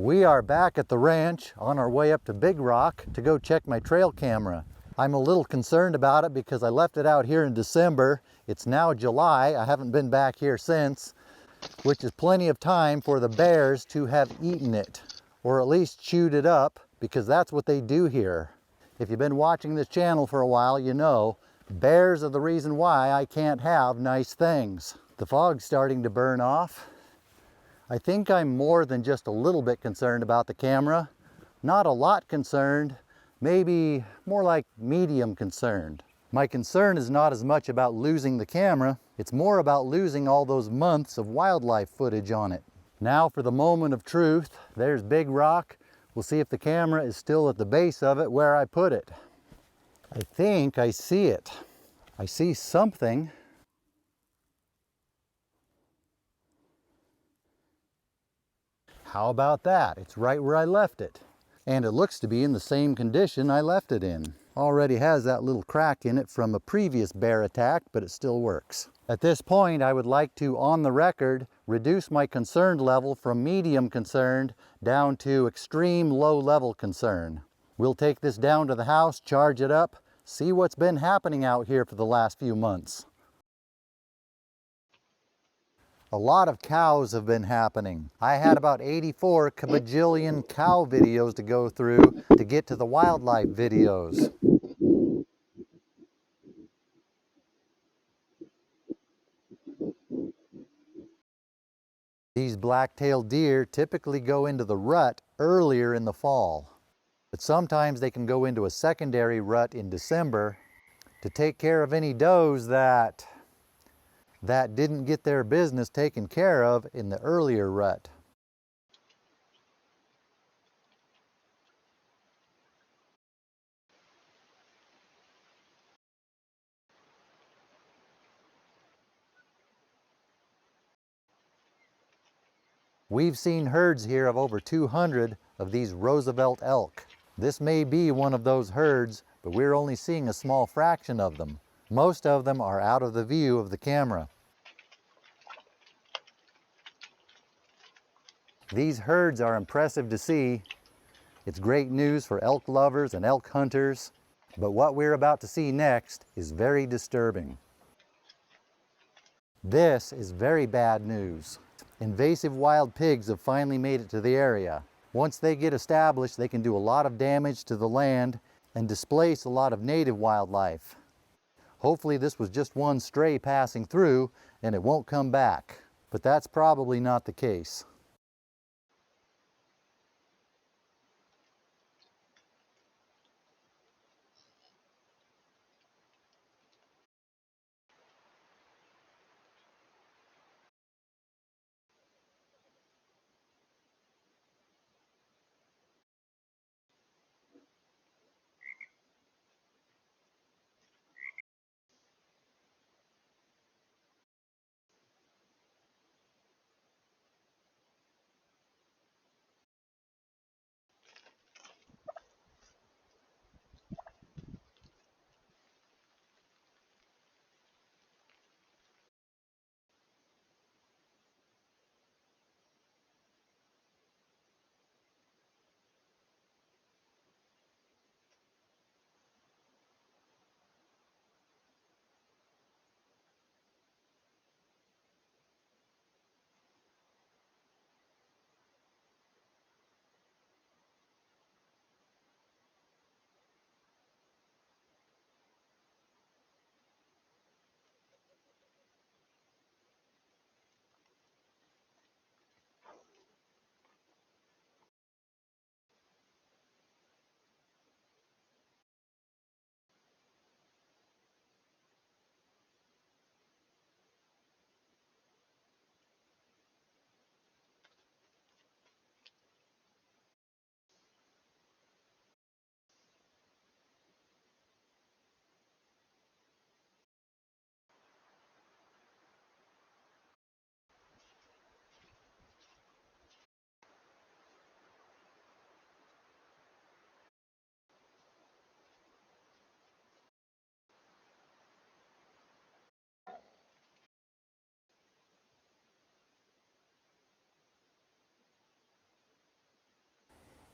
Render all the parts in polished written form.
We are back at the ranch on our way up to Big Rock to go check my trail camera. I'm a little concerned about it because I left it out here in December. It's now July. I haven't been back here since, which is plenty of time for the bears to have eaten it, or at least chewed it up, because that's what they do here. If you've been watching this channel for a while, you know bears are the reason why I can't have nice things. The fog's starting to burn off. I think I'm more than just a little bit concerned about the camera. Not a lot concerned, maybe more like medium concerned. My concern is not as much about losing the camera, it's more about losing all those months of wildlife footage on it. Now for the moment of truth. There's Big Rock. We'll see if the camera is still at the base of it where I put it. I think I see it. I see something. How about that? It's right where I left it. And it looks to be in the same condition I left it in. Already has that little crack in it from a previous bear attack, but it still works. At this point, I would like to, on the record, reduce my concern level from medium concerned down to extreme low level concern. We'll take this down to the house, charge it up, see what's been happening out here for the last few months. A lot of cows have been happening. I had about 84 kabajillion cow videos to go through to get to the wildlife videos. These black-tailed deer typically go into the rut earlier in the fall, but sometimes they can go into a secondary rut in December to take care of any does that didn't get their business taken care of in the earlier rut. We've seen herds here of over 200 of these Roosevelt elk. This may be one of those herds, but we're only seeing a small fraction of them. Most of them are out of the view of the camera. These herds are impressive to see. It's great news for elk lovers and elk hunters, but what we're about to see next is very disturbing. This is very bad news. Invasive wild pigs have finally made it to the area. Once they get established, they can do a lot of damage to the land and displace a lot of native wildlife. Hopefully this was just one stray passing through and it won't come back, but that's probably not the case.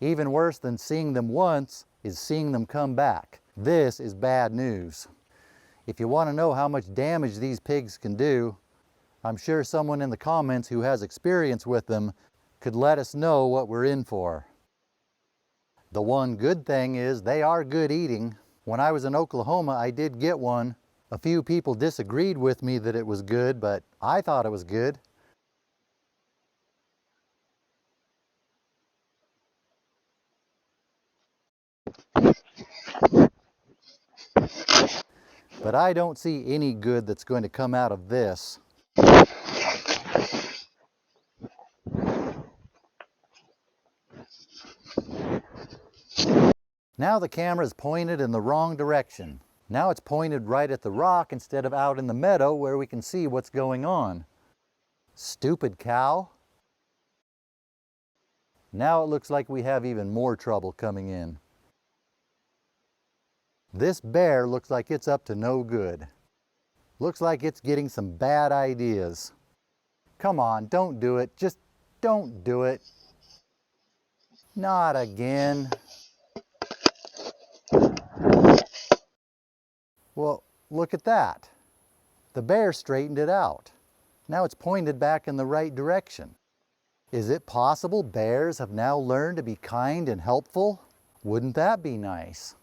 Even worse than seeing them once is seeing them come back. This is bad news. If you want to know how much damage these pigs can do, I'm sure someone in the comments who has experience with them could let us know what we're in for. The one good thing is they are good eating. When I was in Oklahoma, I did get one. A few people disagreed with me that it was good, but I thought it was good. But I don't see any good that's going to come out of this. Now the camera is pointed in the wrong direction. Now it's pointed right at the rock instead of out in the meadow where we can see what's going on. Stupid cow. Now it looks like we have even more trouble coming in. This bear looks like it's up to no good. Looks like it's getting some bad ideas. Come on, don't do it. Just don't do it. Not again. Well, look at that. The bear straightened it out. Now it's pointed back in the right direction. Is it possible bears have now learned to be kind and helpful? Wouldn't that be nice?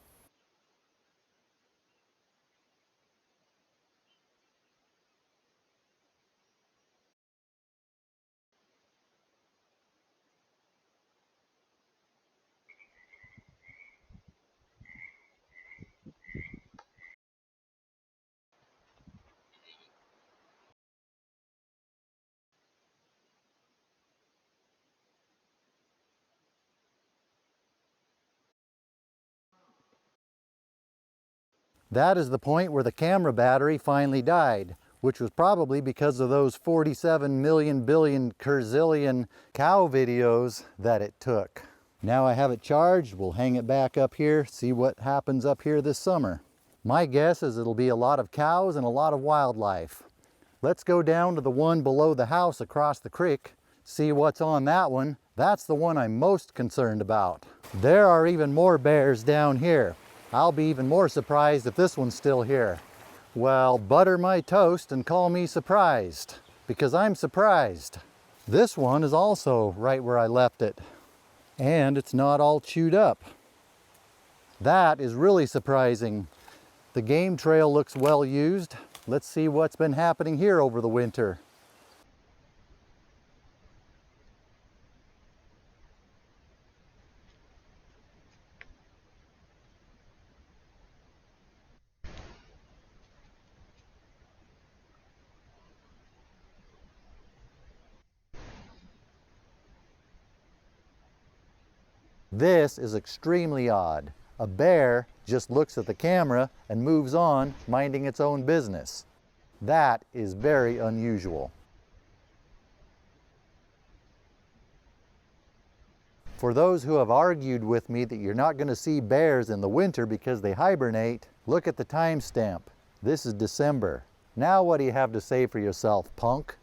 That is the point where the camera battery finally died, which was probably because of those 47 million billion curzillion cow videos that it took. Now I have it charged, we'll hang it back up here, see what happens up here this summer. My guess is it'll be a lot of cows and a lot of wildlife. Let's go down to the one below the house across the creek, see what's on that one. That's the one I'm most concerned about. There are even more bears down here. I'll be even more surprised if this one's still here. Well, butter my toast and call me surprised, because I'm surprised. This one is also right where I left it, and it's not all chewed up. That is really surprising. The game trail looks well used. Let's see what's been happening here over the winter. This is extremely odd. A bear just looks at the camera and moves on, minding its own business. That is very unusual. For those who have argued with me that you're not going to see bears in the winter because they hibernate, look at the timestamp. This is December. Now what do you have to say for yourself, punk?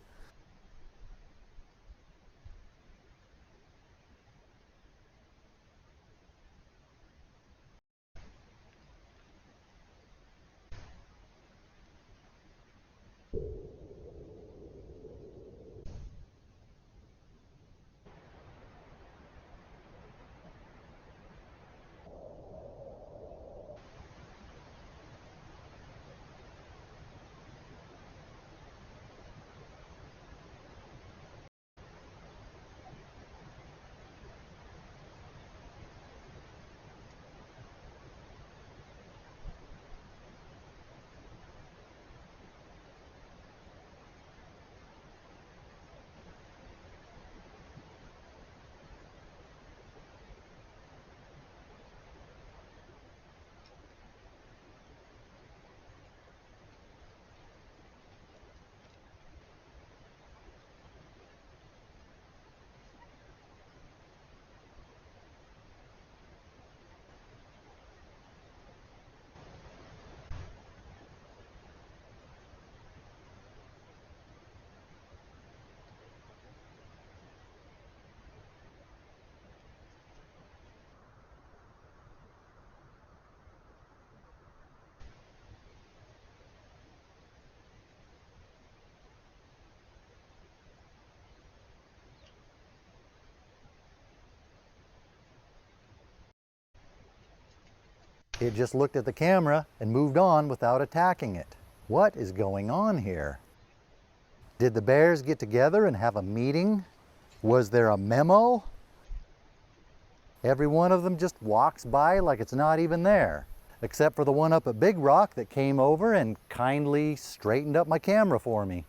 It just looked at the camera and moved on without attacking it. What is going on here? Did the bears get together and have a meeting? Was there a memo? Every one of them just walks by like it's not even there, except for the one up at Big Rock that came over and kindly straightened up my camera for me.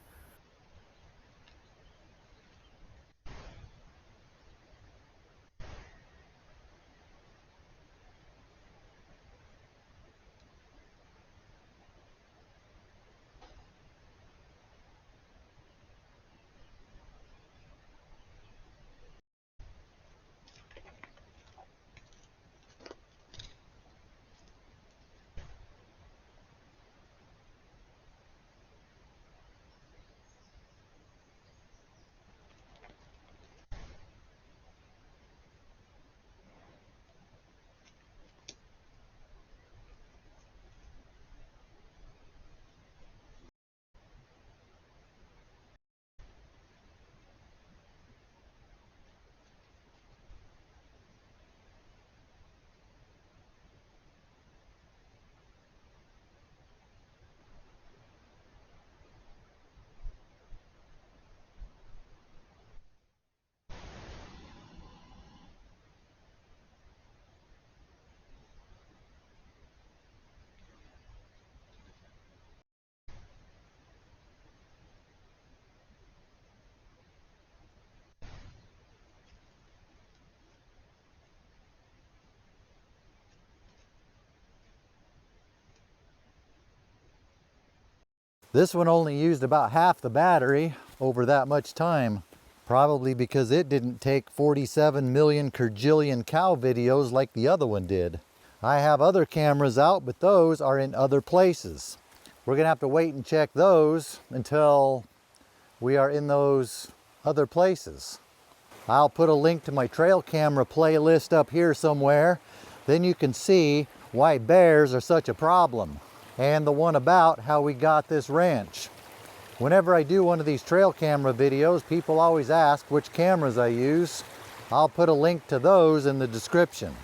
This one only used about half the battery over that much time, probably because it didn't take 47 million kerjillion cow videos like the other one did. I have other cameras out, but those are in other places. We're gonna have to wait and check those until we are in those other places. I'll put a link to my trail camera playlist up here somewhere. Then you can see why bears are such a problem, and the one about how we got this ranch. Whenever I do one of these trail camera videos, people always ask which cameras I use. I'll put a link to those in the description.